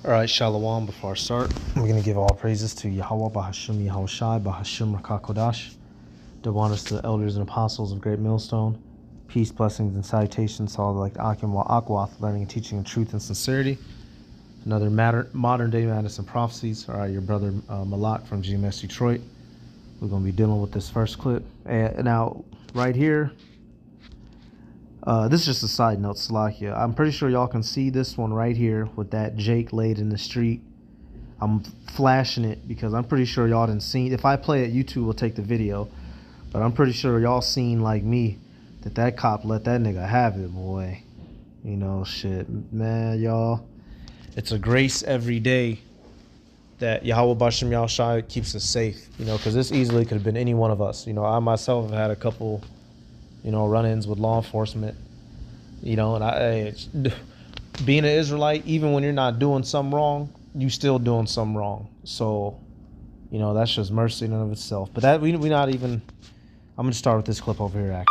Alright, Shalom. Before I start, we're going to give all praises to Yahweh, Bahashim, Yahushai, Bahashim, Rakakodash. Double honors to the elders and apostles of Great Millstone. Peace, blessings, and salutations to all like Akim Wa Akwath, learning and teaching in truth and sincerity. Another modern day Madison prophecies. Alright, your brother Malak from GMS Detroit. We're going to be dealing with this first clip. And now, right here, this is just a side note, Salakia. I'm pretty sure y'all can see this one right here with that Jake laid in the street. I'm flashing it because I'm pretty sure y'all didn't see. If I play it, YouTube will take the video. But I'm pretty sure y'all seen like me that cop let that nigga have it, boy. You know, shit, man, y'all. It's a grace every day that Yahweh Bashem Yahushai keeps us safe. You know, because this easily could have been any one of us. You know, I myself have had a couple, run-ins with law enforcement, and being an Israelite, even when you're not doing something wrong, you still doing something wrong. So, that's just mercy in and of itself. But that we not even. I'm gonna start with this clip over here. Actually.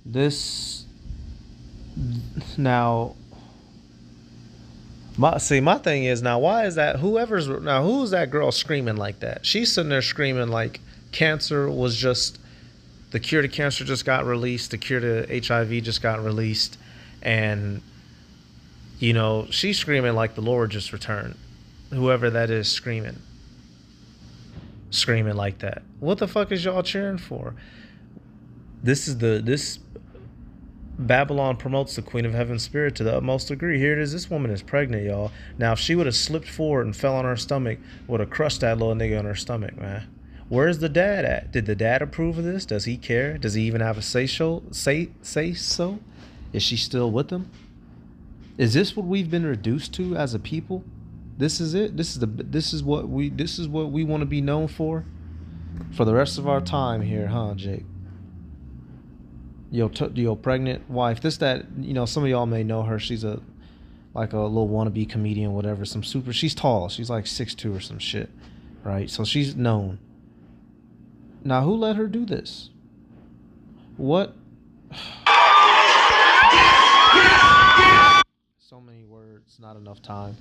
This now, my thing is now, why is that? Who's that girl screaming like that? She's sitting there screaming like cancer was just the cure to cancer just got released, the cure to HIV just got released, and she's screaming like the Lord just returned. Whoever that is screaming like that. What the fuck is y'all cheering for? This Babylon promotes the Queen of Heaven's spirit to the utmost degree. Here it is. This woman is pregnant, y'all. Now, if she would have slipped forward and fell on her stomach, would have crushed that little nigga on her stomach, man. Where's the dad at? Did the dad approve of this? Does he care? Does he even have a say so? Is she still with him? Is this what we've been reduced to as a people? This is it. This is what we want to be known for the rest of our time here, huh, Jake? Yo, pregnant wife. Some of y'all may know her. She's a little wannabe comedian, whatever. She's tall. She's like 6'2" or some shit, right? So she's known. Now, who let her do this? What? So many words, not enough time.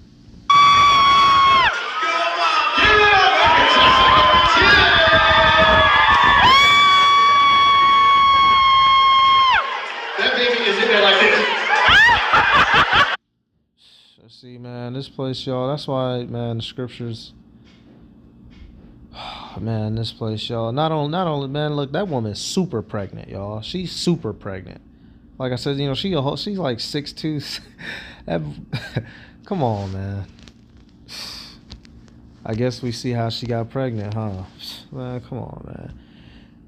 See, man, this place, y'all, that's why, man, the scriptures, man, this place, y'all, not only, man, look, that woman is super pregnant, y'all. She's super pregnant. Like I said, she's like 6'2". Come on, man. I guess we see how she got pregnant, huh? Man, come on, man.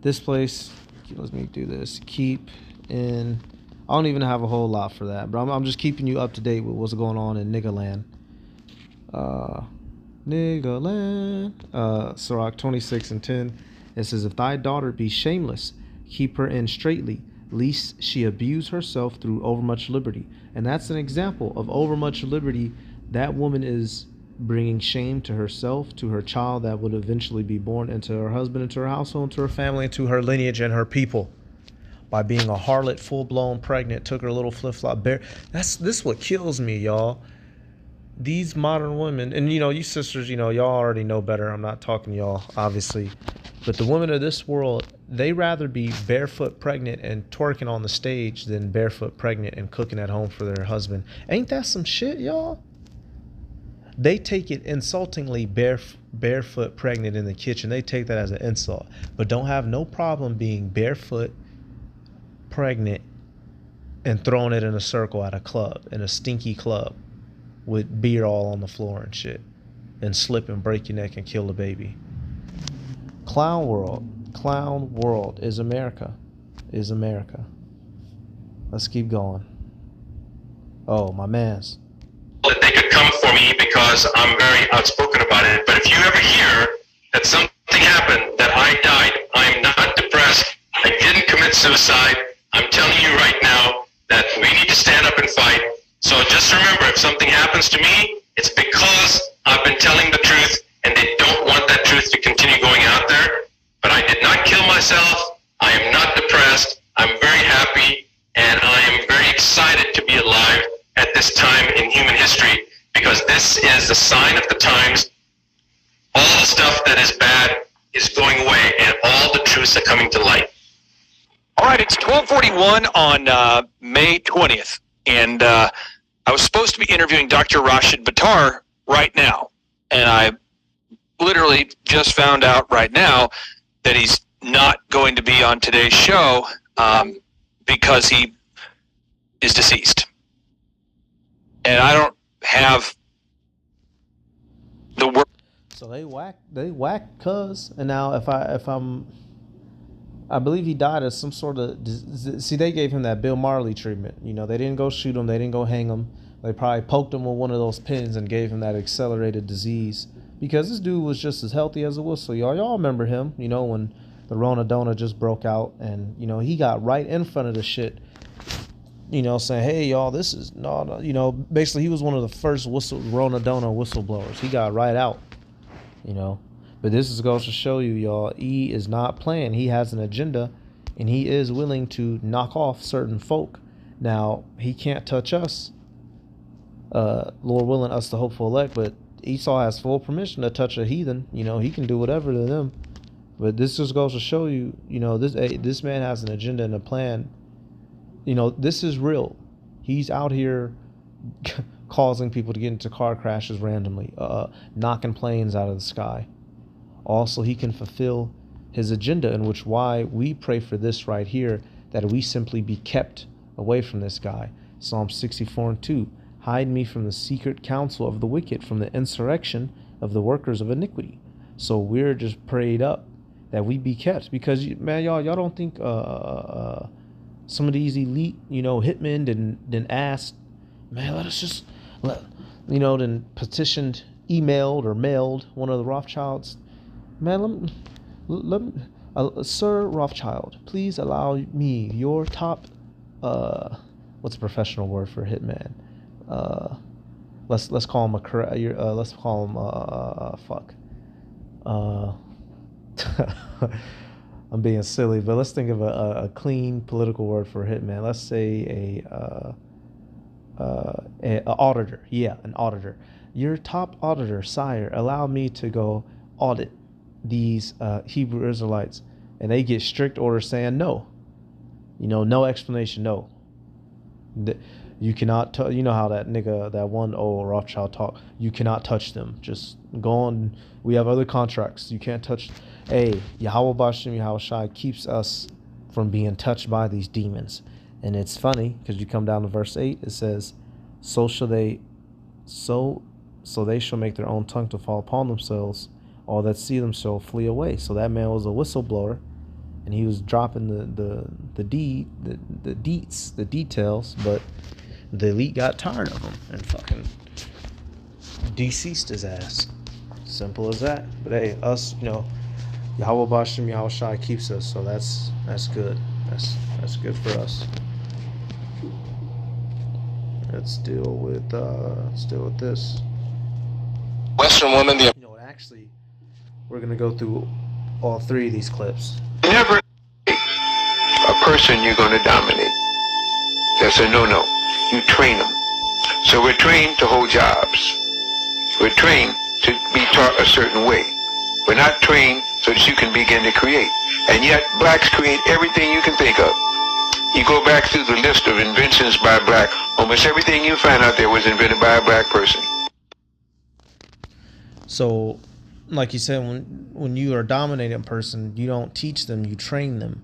This place, let me do this. Keep in... I don't even have a whole lot for that, but I'm just keeping you up to date with what's going on in Niggaland. Sirach 26:10. It says, if thy daughter be shameless, keep her in straitly, lest she abuse herself through overmuch liberty. And that's an example of overmuch liberty. That woman is bringing shame to herself, to her child that would eventually be born, into her husband, into her household, into her family, into her lineage and her people. By being a harlot, full-blown pregnant, took her little flip-flop bear. This what kills me, y'all. These modern women, and you sisters, y'all already know better. I'm not talking to y'all, obviously. But the women of this world, they rather be barefoot pregnant and twerking on the stage than barefoot pregnant and cooking at home for their husband. Ain't that some shit, y'all? They take it insultingly barefoot pregnant in the kitchen. They take that as an insult. But don't have no problem being barefoot pregnant and throwing it in a circle at a club, in a stinky club with beer all on the floor and shit, and slip and break your neck and kill the baby. Clown world is America. Let's keep going. Oh, my man's. That they could come for me because I'm very outspoken about it. But if you ever hear that something happened, that I died, I'm not depressed, I didn't commit suicide. I'm telling you right now that we need to stand up and fight. So just remember, if something happens to me, it's because I've been telling the truth, and they don't want that truth to continue going out there. But I did not kill myself. I am not depressed. I'm very happy, and I am very excited to be alive at this time in human history, because this is the sign of the times. All the stuff that is bad is going away, and all the truths are coming to light. All right, it's 12:41 on May 20th, and I was supposed to be interviewing Dr. Rashid Buttar right now, and I literally just found out right now that he's not going to be on today's show because he is deceased. And I don't have the word. So they whack cuz, and now I believe he died of some sort of, see, they gave him that Bill Marley treatment. You know, they didn't go shoot him, they didn't go hang him. They probably poked him with one of those pins and gave him that accelerated disease, because this dude was just as healthy as a whistle. Y'all remember him, you know, when the Rona Dona just broke out, and you know, he got right in front of the shit, you know, saying, hey y'all, this is no, you know, basically he was one of the first Rona Dona whistleblowers. He got right out, you know. But this goes to show you, y'all, E is not playing. He has an agenda, and he is willing to knock off certain folk. Now, he can't touch us, Lord willing, us the hopeful elect, but Esau has full permission to touch a heathen. You know, he can do whatever to them. But this just goes to show you, you know, this man has an agenda and a plan. You know, this is real. He's out here causing people to get into car crashes randomly, knocking planes out of the sky. Also, he can fulfill his agenda, in which why we pray for this right here, that we simply be kept away from this guy. Psalm 64:2, hide me from the secret counsel of the wicked, from the insurrection of the workers of iniquity. So we're just prayed up that we be kept, because, man, y'all don't think some of these elite, you know, hitmen didn't ask, man, then petitioned, emailed, or mailed one of the Rothschilds. Man, Sir Rothschild, please allow me, your top, what's a professional word for hitman? Let's call him fuck. I'm being silly, but let's think of a clean political word for hitman. Let's say a auditor. Yeah, an auditor. Your top auditor, sire, allow me to go audit these Hebrew Israelites, and they get strict orders saying no. You know, no explanation, no. You cannot, you know how that nigga, that one old Rothschild talk, you cannot touch them. Just go on. We have other contracts. You can't touch. Hey, Yahweh Bashem, Yahweh Shai keeps us from being touched by these demons. And it's funny, because you come down to verse 8, it says, so they shall make their own tongue to fall upon themselves. All that see them shall flee away. So that man was a whistleblower, and he was dropping the details, but the elite got tired of him and fucking deceased his ass. Simple as that. But hey, us, you know, Yahweh Bashem, Yahweh Shai keeps us, so that's good. That's good for us. Let's deal with this. Western woman, You know, actually, we're gonna go through all three of these clips. Never a person you're going to dominate. That's a no-no. You train them. So we're trained to hold jobs. We're trained to be taught a certain way. We're not trained so that you can begin to create. And yet, blacks create everything you can think of. You go back through the list of inventions by black, almost everything you find out there was invented by a black person. So, like you said, when you are a dominating person, you don't teach them, you train them.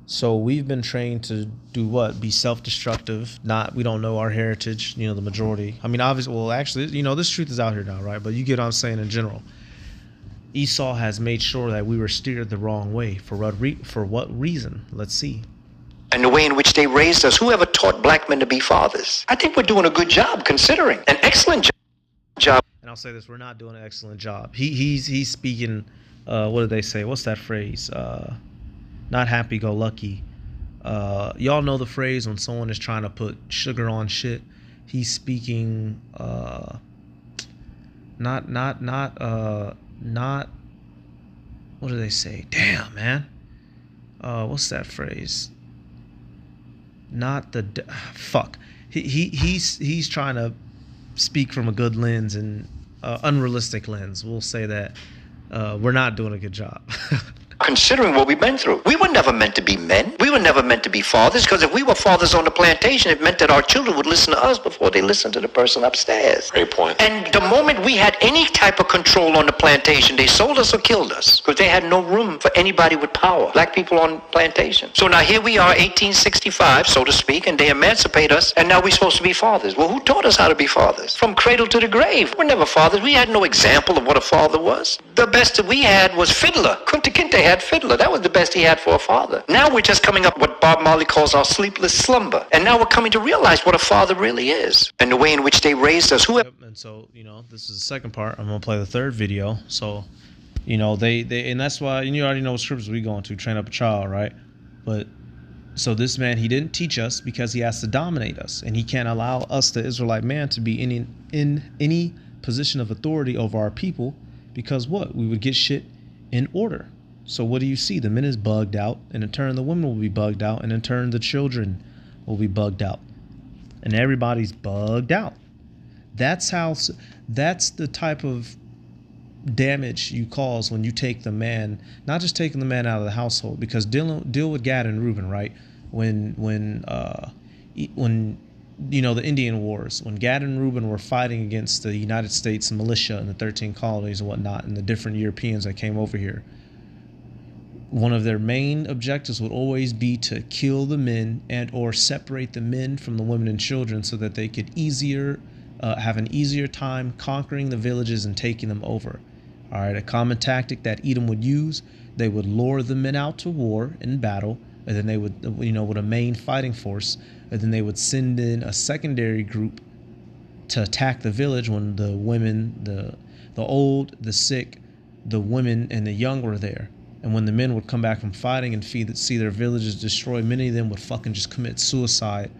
So we've been trained to do what? Be self-destructive. We don't know our heritage, you know, the majority. I mean, obviously, well, actually, you know, this truth is out here now, right? But you get what I'm saying in general. Esau has made sure that we were steered the wrong way. For what reason? Let's see. And the way in which they raised us. Whoever taught black men to be fathers? I think we're doing a good job, considering. An excellent job. And I'll say this, we're not doing an excellent job. He's speaking, what did they say? What's that phrase? Not happy-go-lucky. Y'all know the phrase when someone is trying to put sugar on shit. He's speaking not what do they say? Damn, man. What's that phrase? Not the fuck. He's trying to speak from a good lens and unrealistic lens. We'll say that we're not doing a good job. Considering what we've been through. We were never meant to be men. We were never meant to be fathers, because if we were fathers on the plantation, it meant that our children would listen to us before they listened to the person upstairs. Great point. And the moment we had any type of control on the plantation, they sold us or killed us, because they had no room for anybody with power. Black people on plantation. So now here we are, 1865, so to speak, and they emancipate us, and now we're supposed to be fathers. Well, who taught us how to be fathers? From cradle to the grave. We're never fathers. We had no example of what a father was. The best that we had was Fiddler. Kunta Kinte had Fiddler. That was the best he had for a father. Now we're just coming up what Bob Marley calls our sleepless slumber. And now we're coming to realize what a father really is and the way in which they raised us. And so, this is the second part. I'm going to play the third video. So, they and that's why, and you already know what scriptures we going to train up a child, right? But so this man, he didn't teach us because he has to dominate us, and he can't allow us, the Israelite man, to be in any position of authority over our people, because what? We would get shit in order. So what do you see? The men is bugged out, and in turn the women will be bugged out, and in turn the children will be bugged out, and everybody's bugged out. That's the type of damage you cause when you take the man, not just taking the man out of the household, because deal with Gad and Reuben, right? When the Indian Wars, when Gad and Reuben were fighting against the United States militia in the 13 colonies and whatnot, and the different Europeans that came over here, one of their main objectives would always be to kill the men and or separate the men from the women and children, so that they could have an easier time conquering the villages and taking them over. All right, a common tactic that Edom would use: they would lure the men out to war in battle, and then they would, with a main fighting force, and then they would send in a secondary group to attack the village when the women, the old, the sick, the women, and the young were there. And when the men would come back from fighting and see their villages destroyed, many of them would fucking just commit suicide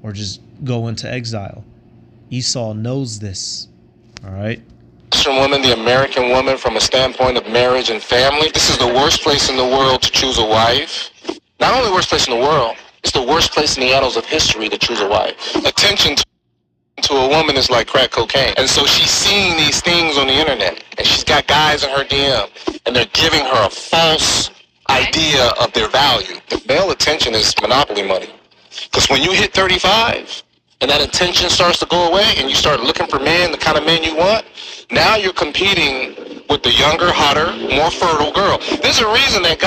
or just go into exile. Esau knows this. All right. Western woman, the American woman, from a standpoint of marriage and family, this is the worst place in the world to choose a wife. Not only the worst place in the world, it's the worst place in the annals of history to choose a wife. Attention to a woman is like crack cocaine. And so she's seeing these things on the internet, and she's got guys in her DM, and they're giving her a false idea of their value. The male attention is monopoly money. Because when you hit 35, and that attention starts to go away, and you start looking for men, the kind of men you want, now you're competing with the younger, hotter, more fertile girl. There's a reason that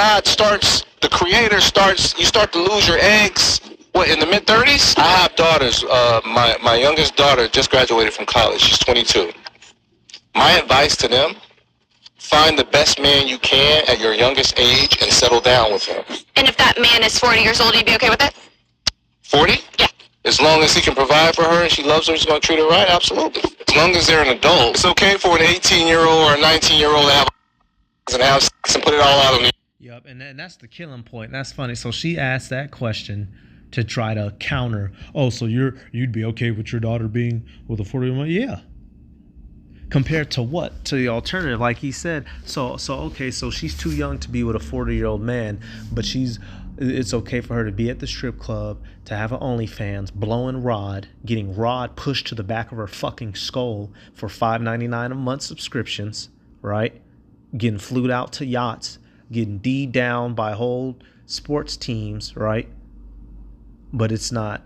the Creator starts, you start to lose your eggs. What, in the mid-30s? I have daughters. My youngest daughter just graduated from college. She's 22. My advice to them: find the best man you can at your youngest age and settle down with him. And if that man is 40 years old, you'd be okay with it? 40? Yeah. As long as he can provide for her and she loves her, he's going to treat her right, absolutely. As long as they're an adult. It's okay for an 18-year-old or a 19-year-old to have sex and put it all out on the... Yep, and that's the killing point. That's funny. So she asked that question to try to counter. Oh, so you'd be okay with your daughter being with a 40-year-old? Yeah. Compared to what? To the alternative, like he said. So okay, so she's too young to be with a 40-year-old man, but it's okay for her to be at the strip club, to have an OnlyFans, blowing rod, getting rod pushed to the back of her fucking skull for $5.99 a month subscriptions, right? Getting flued out to yachts, getting D'd down by whole sports teams, right? But it's not.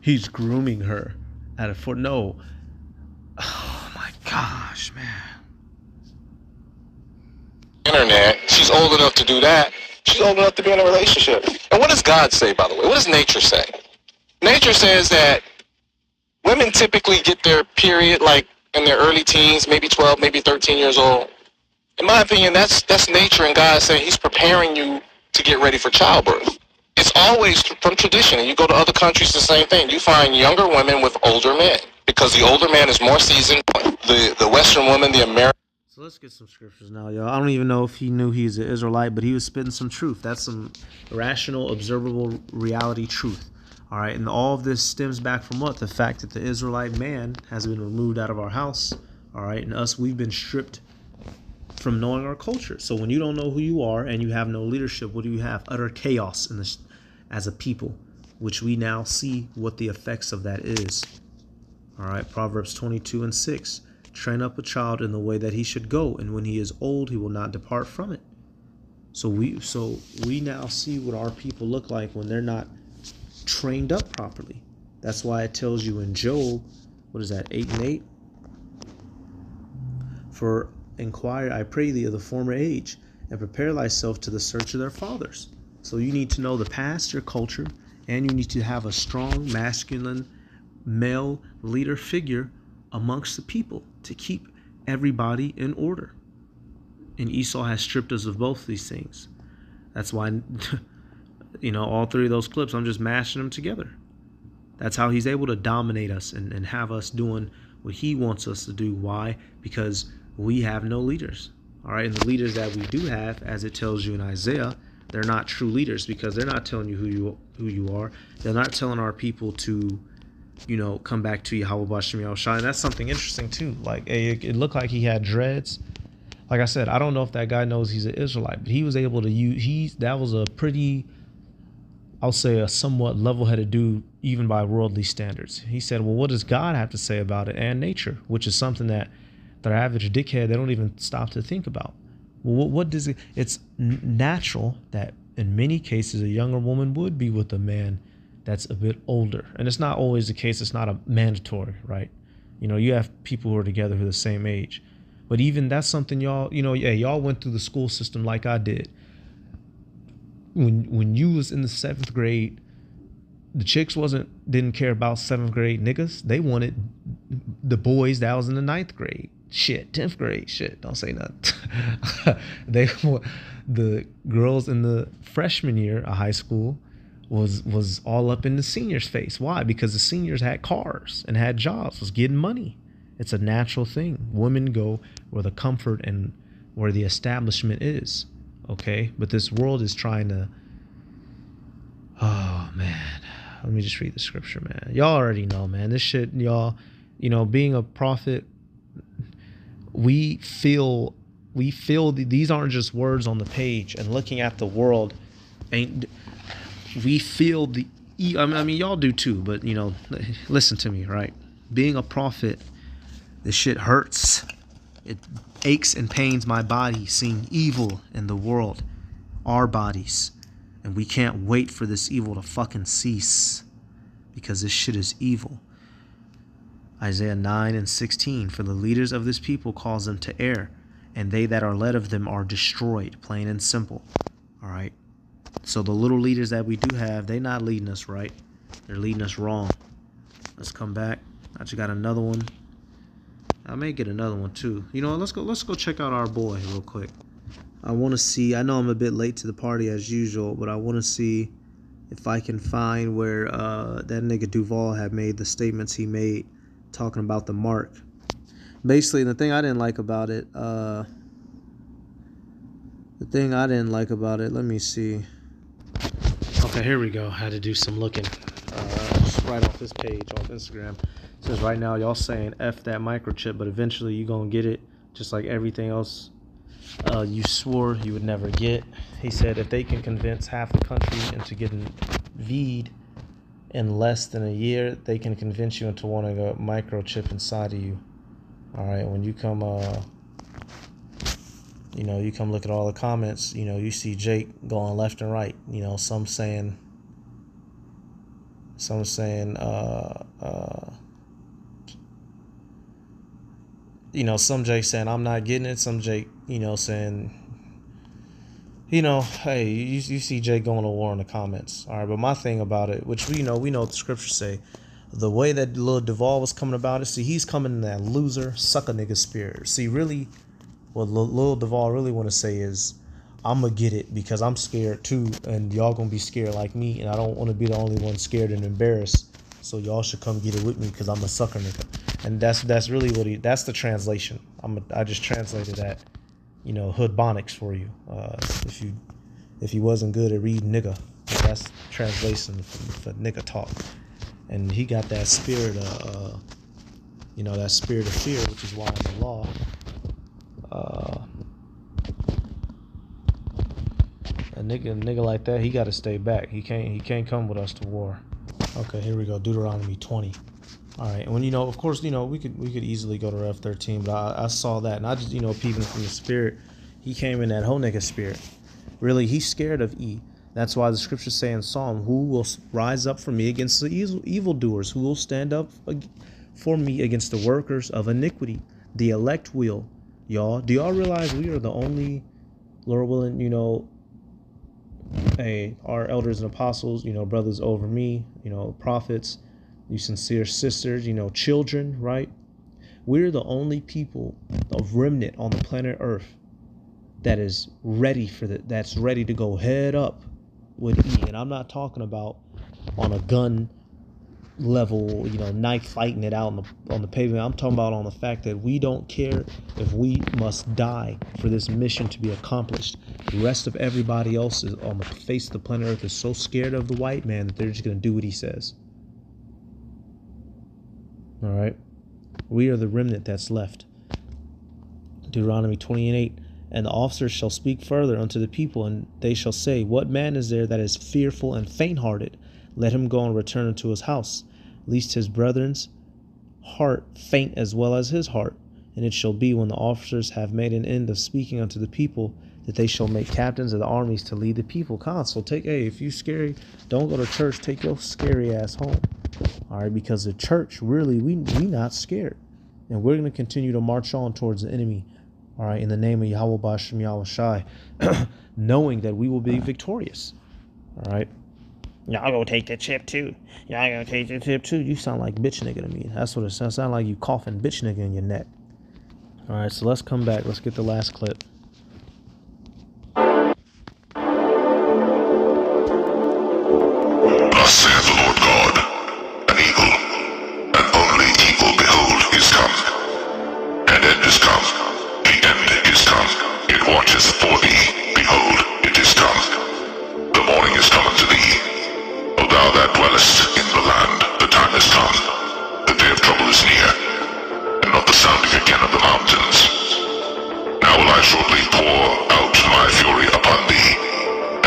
He's grooming her at a fort. No. Oh my gosh, man. Internet. She's old enough to do that. She's old enough to be in a relationship. And what does God say, by the way? What does nature say? Nature says that women typically get their period like in their early teens, maybe 12, maybe 13 years old. In my opinion, that's nature, and God saying He's preparing you to get ready for childbirth. It's always from tradition, and you go to other countries, the same thing. You find younger women with older men because the older man is more seasoned. The Western woman, the American. So let's get some scriptures now, y'all. I don't even know if he knew he's an Israelite, but he was spitting some truth. That's some rational, observable reality truth. All right, and all of this stems back from what? The fact that the Israelite man has been removed out of our house. All right, and us, we've been stripped from knowing our culture. So when you don't know who you are and you have no leadership, what do you have? Utter chaos in this as a people, which we now see what the effects of that is. All right, Proverbs 22:6. Train up a child in the way that he should go, and when he is old, he will not depart from it. So we now see what our people look like when they're not trained up properly. That's why it tells you in Job, what is that, 8:8? For inquire, I pray thee, of the former age, and prepare thyself to the search of their fathers. So you need to know the past, your culture, and you need to have a strong, masculine, male leader figure amongst the people to keep everybody in order. And Esau has stripped us of both these things. That's why, all three of those clips, I'm just mashing them together. That's how he's able to dominate us and have us doing what he wants us to do. Why? Because we have no leaders. All right. And the leaders that we do have, as it tells you in Isaiah, they're not true leaders because they're not telling you who you are. They're not telling our people to, come back to Yahweh Bashem Yahushua. And that's something interesting too. Like it looked like he had dreads. Like I said, I don't know if that guy knows he's an Israelite, but he was able to use, that was a pretty, I'll say a somewhat level-headed dude, even by worldly standards. He said, well, what does God have to say about it and nature, which is something that their average dickhead, they don't even stop to think about. Well, what does it, it's natural that in many cases, a younger woman would be with a man that's a bit older. And it's not always the case. It's not a mandatory, right? You have people who are together who are the same age. But even that's something y'all, y'all went through the school system like I did. When you was in the 7th grade, the chicks didn't care about 7th grade niggas. They wanted the boys that was in the 9th grade. Shit, 10th grade. Shit, don't say nothing. The girls in the freshman year of high school was all up in the seniors' face. Why? Because the seniors had cars and had jobs, was getting money. It's a natural thing. Women go where the comfort and where the establishment is. Okay? But this world is trying to... Oh, man. Let me just read the scripture, man. Y'all already know, man. This shit, y'all... being a prophet, we feel these aren't just words on the page, and looking at the world we feel y'all do too, but listen to me, right? Being a prophet, this shit hurts. It aches and pains my body seeing evil in the world, our bodies, and we can't wait for this evil to fucking cease, because this shit is evil. Isaiah 9:16, for the leaders of this people cause them to err, and they that are led of them are destroyed, plain and simple. All right. So the little leaders that we do have, they're not leading us right. They're leading us wrong. Let's come back. I just got another one. I may get another one too. Let's go check out our boy real quick. I want to see, I know I'm a bit late to the party as usual, but I want to see if I can find where that nigga Duval had made the statements he made talking about the mark. Basically, the thing I didn't like about it, let me see. Okay, here we go. I had to do some looking. Just right off this page, off Instagram. It says right now, y'all saying F that microchip, but eventually you gonna get it, just like everything else you swore you would never get. He said if they can convince half the country into getting V'd in less than a year, they can convince you into wanting a microchip inside of you. All right, when you come you come look at all the comments, you see Jake going left and right, some saying some Jake saying I'm not getting it, some Jake, saying, hey, you see Jake going to war in the comments. All right, but my thing about it, which we know what the scriptures say, the way that little Duval was coming about it, see, he's coming in that loser, suck a nigga spirit. See, really, what Lil Duval really want to say is, I'm going to get it because I'm scared too, and y'all going to be scared like me, and I don't want to be the only one scared and embarrassed, so y'all should come get it with me because I'm a sucker nigga. And that's really what that's the translation. I just translated that, hoodbonics for you. If you wasn't good at reading nigga, that's translation for nigga talk. And he got that spirit of, that spirit of fear, which is why in the law, a nigga like that, he got to stay back. He can't come with us to war. Okay, here we go. Deuteronomy 20. All right, and when of course, we could easily go to Rev 13, but I saw that, and I just peeping from the spirit, he came in that whole nigga spirit. Really, he's scared of E. That's why the scriptures say in Psalm, "Who will rise up for me against the evildoers? Who will stand up for me against the workers of iniquity?" The elect will, y'all. Do y'all realize we are the only, Lord willing, our elders and apostles, brothers over me, prophets, you sincere sisters, children, right? We're the only people, of remnant on the planet Earth, that is ready that's ready to go head up with E. And I'm not talking about on a gun level, knife fighting it out on the pavement. I'm talking about on the fact that we don't care if we must die for this mission to be accomplished. The rest of everybody else is on the face of the planet Earth is so scared of the white man that they're just going to do what he says. All right. We are the remnant that's left. Deuteronomy 20:8. And the officers shall speak further unto the people, and they shall say, What man is there that is fearful and faint-hearted? Let him go and return unto his house, lest his brethren's heart faint as well as his heart. And it shall be, when the officers have made an end of speaking unto the people, that they shall make captains of the armies to lead the people. So if you scary, don't go to church. Take your scary ass home. All right, because the church, really, we not scared, and we're going to continue to march on towards the enemy. All right, in the name of Yahweh Bashem Yahweh Shai, knowing that we will be victorious. All right. Y'all gonna take the chip too. Y'all gonna take the chip too. You sound like bitch nigga to me. That's what it sounds. Sound like you coughing bitch nigga in your neck. All right, so let's come back. Let's get the last clip. Thus saith the Lord God, an eagle, and only eagle, behold, is come. An end is come, the end is come. It watcheth for thee, behold, it is come. The morning is come unto thee. O thou that dwellest in the land, the time is come. The day of trouble is near, and not the sounding again of the mountains. Now will I shortly pour out my fury upon thee,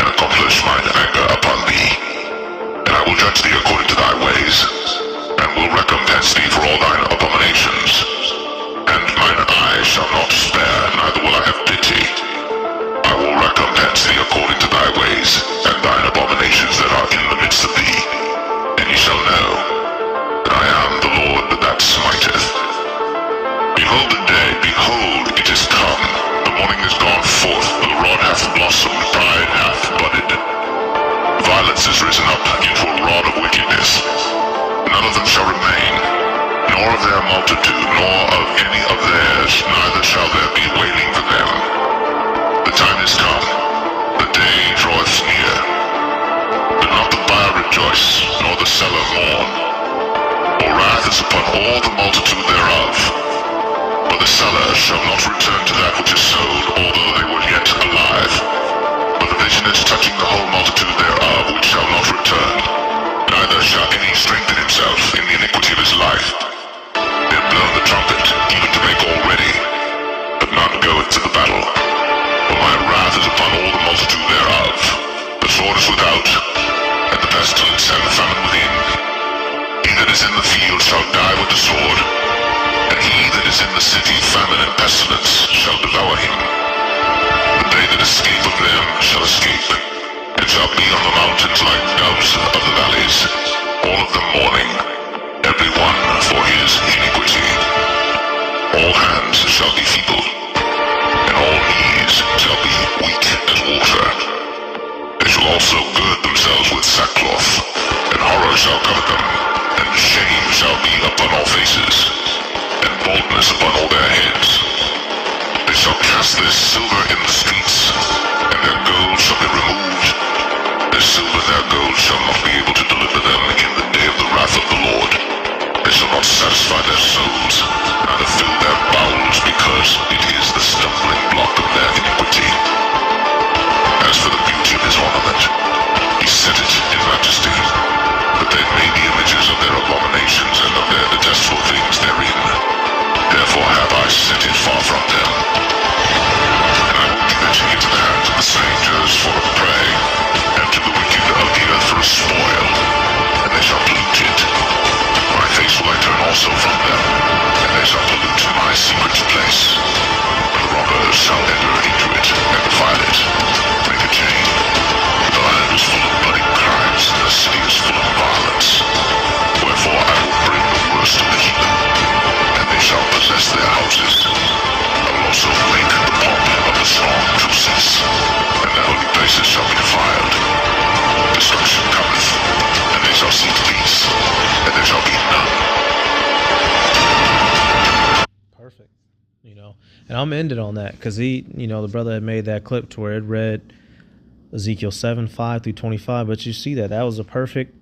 and accomplish mine anger upon thee. And I will judge thee according to thy ways, and will recompense thee for all thine abominations. And mine eye shall not spare, neither will I have pity. I will recompense thee according to thy ways, and thine abominations that are in the midst of thee. And ye shall know that I am the Lord that smiteth. Behold the day, behold, it is come. The morning is gone forth, the rod hath blossomed, pride hath budded. Violence is risen up into a rod of wickedness. None of them shall remain, nor of their multitude, nor of any of theirs, neither shall there be wailing for them. The time is come, the day draweth near. Do not the buyer rejoice, nor the seller mourn? For wrath is upon all the multitude thereof. For the seller shall not return to that which is sold, although they were yet alive. For the vision is touching the whole multitude thereof, which shall not return, neither shall any strengthen himself in the iniquity of his life. They have blown the trumpet, even to make all ready, but none goeth to the battle. For my wrath is upon all the multitude thereof. The sword is without, and the pestilence and the famine within. He that is in the field shall die with the sword, and he that is in the city, famine and pestilence shall devour him. But they that escape of them shall escape, and shall be on the mountains like doves of the valleys, all of them mourning, every one for his iniquity. All hands shall be feeble, and all knees shall be weak as water. They shall also gird themselves with sackcloth, and horror shall cover them, and shame shall be upon all faces, and baldness upon all their heads. They shall cast their silver in the streets, and their gold shall be removed. Their silver, their gold shall not be able to deliver them in the day of the wrath of the Lord. They shall not satisfy their souls, neither fill their bowels, because And I'm ended on that because the brother had made that clip to where it read Ezekiel 7:5 through 25, but you see that was a perfect,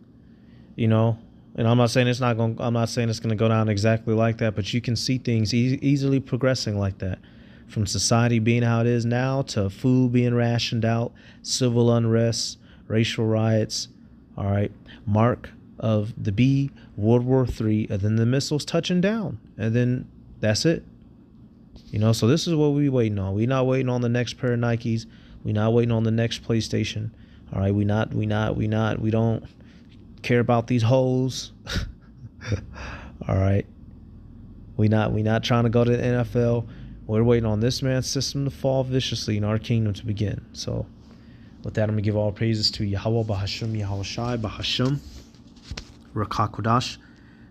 and I'm not saying it's gonna go down exactly like that, but you can see things easily progressing like that, from society being how it is now to food being rationed out, civil unrest, racial riots. All right, mark of the B, World War III, and then the missiles touching down, and then that's it. So this is what we waiting on. We not waiting on the next pair of Nikes. We not waiting on the next PlayStation. All right, we don't care about these hoes. All right, we not trying to go to the NFL. We're waiting on this man's system to fall viciously and our kingdom to begin. So with that, I'm gonna give all praises to Yahweh Bahasham, Yahweh Shai Bahasham, Rakakodash.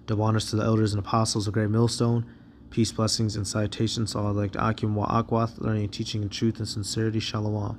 Double honors to the elders and apostles of Great Millstone. Peace, blessings, and salutations to all elect Akim Wa Akwath, learning, teaching in truth and sincerity. Shalom.